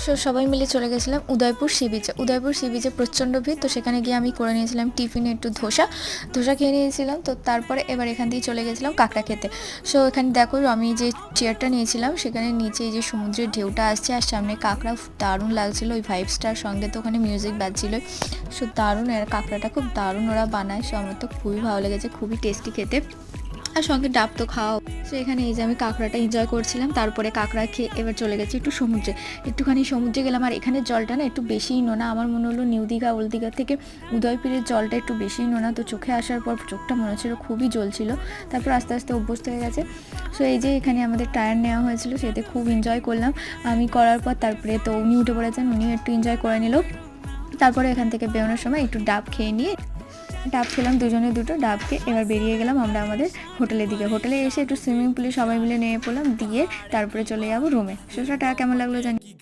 So সবাই মিলে চলে গেছিলাম উদয়পুর সি বিচে। উদয়পুর সি বিচে প্রচণ্ড ভিড়, তো সেখানে গিয়ে আমি করে নিয়েছিলাম টিফিনে একটু ধোসা খেয়ে নিয়েছিলাম। তো তারপরে এবার এখান দিয়ে চলে গেছিলাম কাঁকড়া খেতে। সো এখানে দেখো আমি যে চেয়ারটা নিয়েছিলাম সেখানে নিচে এই যে সমুদ্রের ঢেউটা আসছে আর সামনে কাঁকড়া, দারুণ লাগছিলো ওই ভাইবসটার সঙ্গে। তো ওখানে মিউজিক বাজছিল, সো দারুণ। এর কাঁকড়াটা খুব দারুণ ওরা বানায়, সো আমার তো খুবই ভালো লেগেছে, খুবই টেস্টি খেতে। আর সঙ্গে ডাব তো খাওয়া। তো এখানে এই যে আমি কাঁকড়াটা এনজয় করছিলাম, তারপরে কাঁকড়া খেয়ে এবার চলে গেছি একটু সমুদ্রে। একটুখানি সমুদ্রে গেলাম, আর এখানে জলটা না একটু বেশিই নোনা। আমার মনে হলো নিউ দীঘা ওল্ড দীঘা থেকে উদয়পুরের জলটা একটু বেশিই নোনা। তো চোখে আসার পর চোখটা মনে হচ্ছিলো খুবই জ্বলছিল, তারপর আস্তে আস্তে অভ্যস্ত হয়ে গেছে। সো এই যে এখানে আমাদের টায়ার নেওয়া হয়েছিল, সেতে খুব এনজয় করলাম আমি করার পর। তারপরে তো উনি উঠে পড়েছেন, উনিও একটু এনজয় করে নিল। তারপরে এখান থেকে বেরোনোর সময় একটু ডাব খেয়ে নিয়ে, ডাব খেলাম দুজনে দুটো ডাব খেয়ে এবার বেরিয়ে গেলাম আমরা আমাদের হোটেলের দিকে। হোটেলে এসে একটু সুইমিং পুলে সবাই মিলে নেমে পড়লাম, দিয়ে তারপরে চলে যাবো রুমে। সেটা কেমন লাগলো জানি।